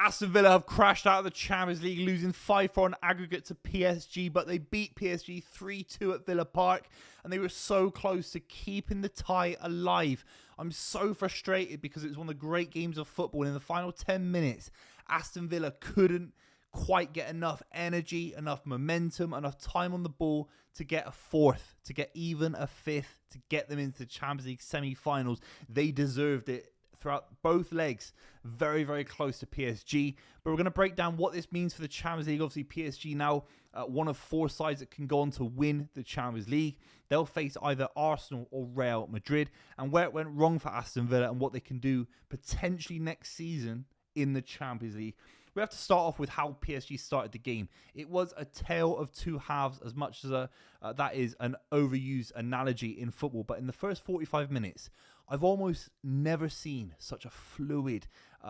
Aston Villa have crashed out of the Champions League, losing 5-4 on aggregate to PSG, but they beat PSG 3-2 at Villa Park, and they were so close to keeping the tie alive. I'm so frustrated because it was one of the great games of football, and in the final 10 minutes, Aston Villa couldn't quite get enough energy, enough momentum, enough time on the ball to get a fourth, to get even a fifth, to get them into the Champions League semi-finals. They deserved it throughout both legs, very, very close to PSG. But we're going to break down what this means for the Champions League. Obviously, PSG now one of 4 sides that can go on to win the Champions League. They'll face either Arsenal or Real Madrid, and where it went wrong for Aston Villa and what they can do potentially next season in the Champions League. We have to start off with how PSG started the game. It was a tale of two halves, as much as that is an overused analogy in football. But in the first 45 minutes, I've almost never seen such a fluid,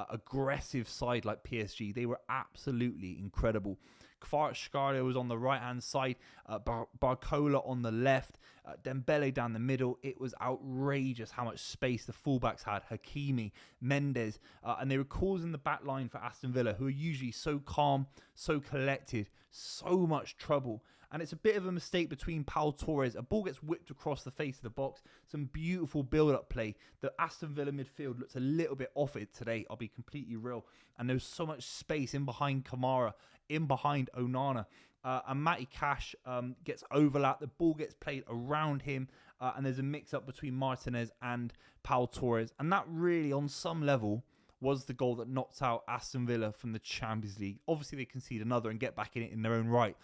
aggressive side like PSG. They were absolutely incredible. Kvaratskhelia was on the right-hand side, Barcola on the left, Dembele down the middle. It was outrageous how much space the fullbacks had, Hakimi, Mendes, and they were causing the back line for Aston Villa, who are usually so calm, so collected, so much trouble. And it's a bit of a mistake between Pau Torres. A ball gets whipped across the face of the box. Some beautiful build-up play. The Aston Villa midfield looks a little bit off it today, I'll be completely real. And there's so much space in behind Kamara, in behind Onana. And Matty Cash gets overlapped. The ball gets played around him. And there's a mix-up between Martinez and Pau Torres. And that really, on some level, was the goal that knocked out Aston Villa from the Champions League. Obviously, they concede another and get back in it in their own right.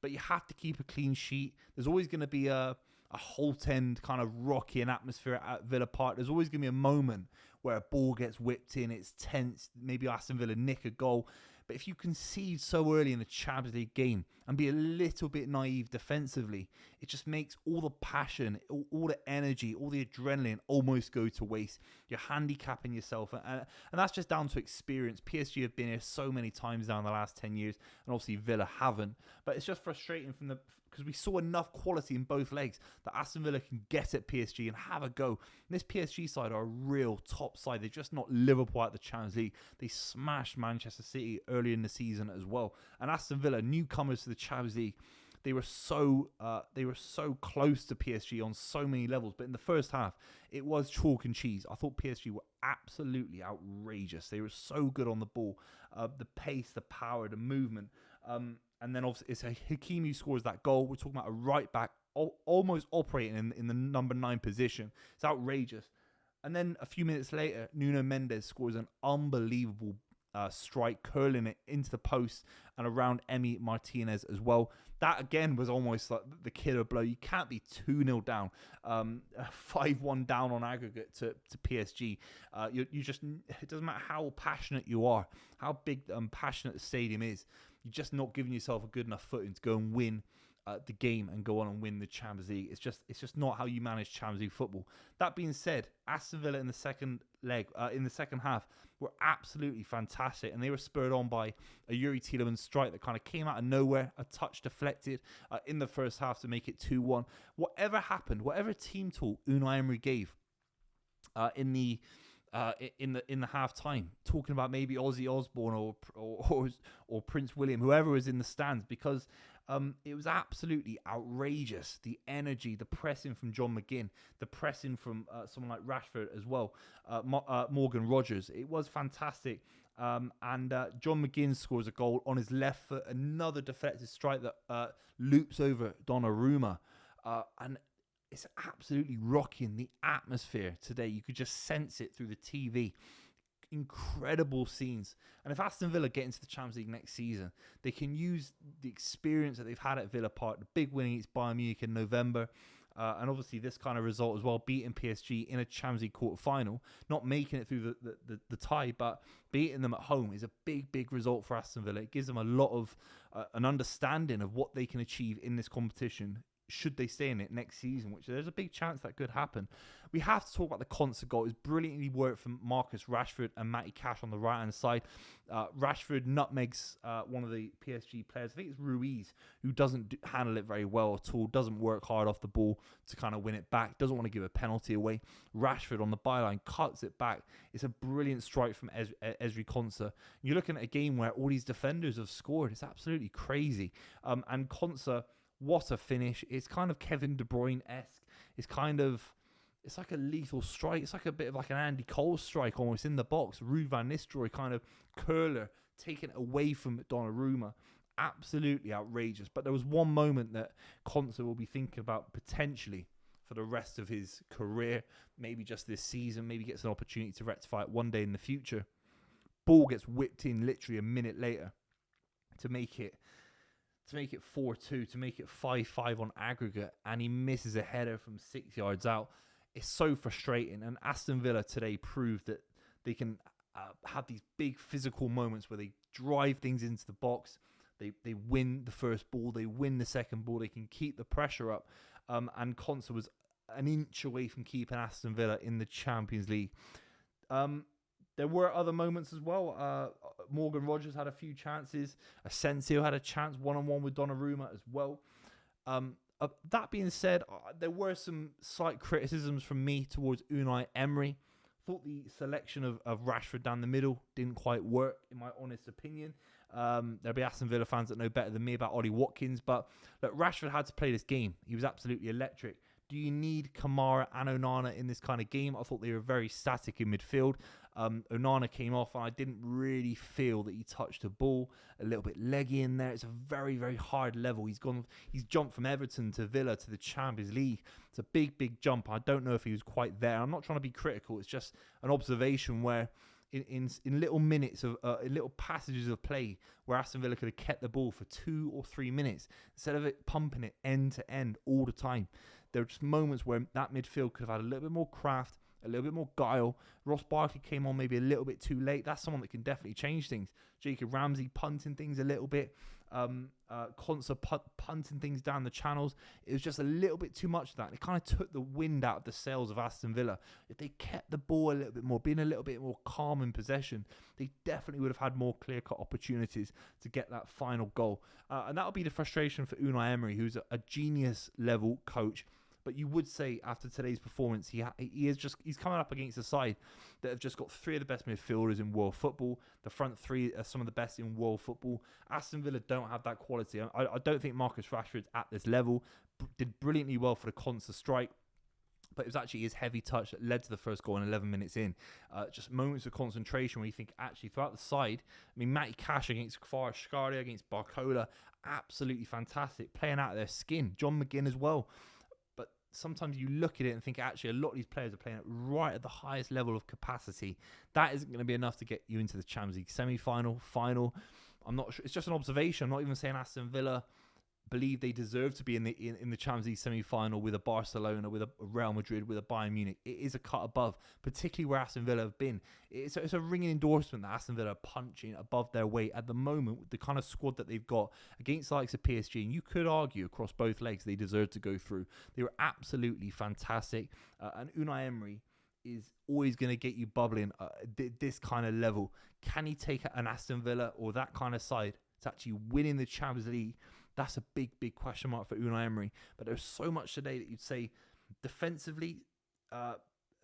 But you have to keep a clean sheet. There's always going to be a Holt End kind of rocky atmosphere at Villa Park. There's always going to be a moment where a ball gets whipped in. It's tense. Maybe Aston Villa nick a goal. But if you concede so early in the Champions League game and be a little bit naive defensively, it just makes all the passion, all the energy, all the adrenaline almost go to waste. You're handicapping yourself. And that's just down to experience. PSG have been here so many times now in the last 10 years. And obviously Villa haven't. But it's just frustrating because we saw enough quality in both legs that Aston Villa can get at PSG and have a go. And this PSG side are a real top side. They're just not Liverpool at the Champions League. They smashed Manchester City earlier in the season as well. And Aston Villa, newcomers to the Champions League, they were so close to PSG on so many levels. But in the first half, it was chalk and cheese. I thought PSG were absolutely outrageous. They were so good on the ball. The pace, the power, the movement. And then obviously it's Hakimi who scores that goal. We're talking about a right back almost operating in the number 9 position. It's outrageous. And then a few minutes later, Nuno Mendes scores an unbelievable strike, curling it into the post and around Emi Martinez as well. That again was almost like the killer blow. You can't be 2-0 down, 5-1 down on aggregate to PSG. You just, it doesn't matter how passionate you are, how big passionate the stadium is. You're just not giving yourself a good enough footing to go and win the game and go on and win the Champions League. It's just not how you manage Champions League football. That being said, Aston Villa in the second half were absolutely fantastic, and they were spurred on by a Yuri Tielemans strike that kind of came out of nowhere, a touch deflected in the first half to make it 2-1. Whatever happened, whatever team talk Unai Emery gave in the half time, talking about maybe Ozzy Osbourne or Prince William, whoever was in the stands, because it was absolutely outrageous. The energy, the pressing from John McGinn, the pressing from someone like Rashford as well, Morgan Rogers. It was fantastic. And John McGinn scores a goal on his left foot, another deflected strike that loops over Donnarumma. And it's absolutely rocking the atmosphere today. You could just sense it through the TV. Incredible scenes. And if Aston Villa get into the Champions League next season, they can use the experience that they've had at Villa Park, the big win against Bayern Munich in November, and obviously this kind of result as well, beating PSG in a Champions League quarter-final, not making it through the tie, but beating them at home is a big result for Aston Villa. It gives them a lot of an understanding of what they can achieve in this competition should they stay in it next season, which there's a big chance that could happen. We have to talk about the concert goal. It was brilliantly worked from Marcus Rashford and Matty Cash on the right-hand side. Rashford nutmegs one of the PSG players. I think it's Ruiz, who doesn't handle it very well at all, doesn't work hard off the ball to kind of win it back, doesn't want to give a penalty away. Rashford on the byline cuts it back. It's a brilliant strike from Ezri Konsa. You're looking at a game where all these defenders have scored. It's absolutely crazy. And Konsa, what a finish. It's kind of Kevin De Bruyne-esque. It's like a lethal strike. It's like a bit of like an Andy Cole strike almost in the box. Ruud van Nistelrooy kind of curler, taken away from Donnarumma. Absolutely outrageous. But there was one moment that Konsa will be thinking about potentially for the rest of his career. Maybe just this season. Maybe gets an opportunity to rectify it one day in the future. Ball gets whipped in literally a minute later to make it 4-2, to make it 5-5 on aggregate, and he misses a header from 6 yards out. It's so frustrating, and Aston Villa today proved that they can have these big physical moments where they drive things into the box, they win the first ball, they win the second ball, they can keep the pressure up, and Konsa was an inch away from keeping Aston Villa in the Champions League. There were other moments as well. Morgan Rogers had a few chances. Asensio had a chance one-on-one with Donnarumma as well. That being said, there were some slight criticisms from me towards Unai Emery. Thought the selection of Rashford down the middle didn't quite work, in my honest opinion. There'll be Aston Villa fans that know better than me about Ollie Watkins, but look, Rashford had to play this game. He was absolutely electric. Do you need Kamara and Onana in this kind of game? I thought they were very static in midfield. Onana came off, and I didn't really feel that he touched the ball. A little bit leggy in there. It's a very, very hard level. He's jumped from Everton to Villa to the Champions League. It's a big, big jump. I don't know if he was quite there. I'm not trying to be critical. It's just an observation where in little minutes of in little passages of play where Aston Villa could have kept the ball for 2 or 3 minutes instead of it pumping it end to end all the time. There were just moments where that midfield could have had a little bit more craft, a little bit more guile. Ross Barkley came on maybe a little bit too late. That's someone that can definitely change things. Jacob Ramsey punting things a little bit. Konsa punting things down the channels. It was just a little bit too much of that. It kind of took the wind out of the sails of Aston Villa. If they kept the ball a little bit more, being a little bit more calm in possession, they definitely would have had more clear-cut opportunities to get that final goal. And that'll be the frustration for Unai Emery, who's a genius-level coach. But you would say after today's performance, he's coming up against a side that have just got 3 of the best midfielders in world football. The front 3 are some of the best in world football. Aston Villa don't have that quality. I don't think Marcus Rashford's at this level. Did brilliantly well for the Konsa strike. But it was actually his heavy touch that led to the first goal in 11 minutes in. Just moments of concentration where you think, actually, throughout the side, I mean, Matty Cash against Kvaratskhelia, against Barcola, absolutely fantastic. Playing out of their skin. John McGinn as well. Sometimes you look at it and think, actually, a lot of these players are playing right at the highest level of capacity. That isn't going to be enough to get you into the Champions League semi-final, final. I'm not sure. It's just an observation. I'm not even saying Aston Villa believe they deserve to be in the Champions League semi-final with a Barcelona, with a Real Madrid, with a Bayern Munich. It is a cut above, particularly where Aston Villa have been. It's a ringing endorsement that Aston Villa are punching above their weight at the moment with the kind of squad that they've got against the likes of PSG. And you could argue across both legs they deserve to go through. They were absolutely fantastic. And Unai Emery is always going to get you bubbling this kind of level. Can he take an Aston Villa or that kind of side to actually winning the Champions League? That's a big, big question mark for Unai Emery. But there's so much today that you'd say defensively, a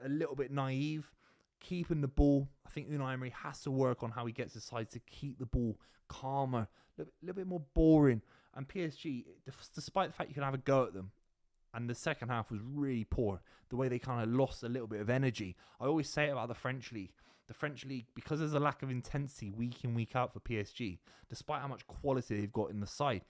little bit naive, keeping the ball. I think Unai Emery has to work on how he gets his side to keep the ball calmer, a little bit more boring. And PSG, despite the fact you can have a go at them, and the second half was really poor, the way they kind of lost a little bit of energy. I always say it about the French League. The French League, because there's a lack of intensity week in, week out for PSG, despite how much quality they've got in the side,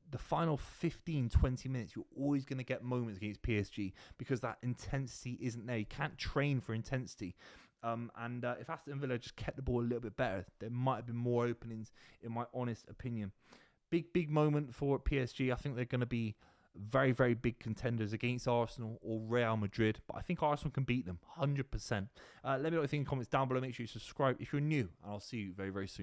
the final 15, 20 minutes, you're always going to get moments against PSG because that intensity isn't there. You can't train for intensity. If Aston Villa just kept the ball a little bit better, there might have been more openings, in my honest opinion. Big moment for PSG. I think they're going to be very, very big contenders against Arsenal or Real Madrid. But I think Arsenal can beat them 100%. Let me know what you think in the comments down below. Make sure you subscribe if you're new. And I'll see you very, very soon.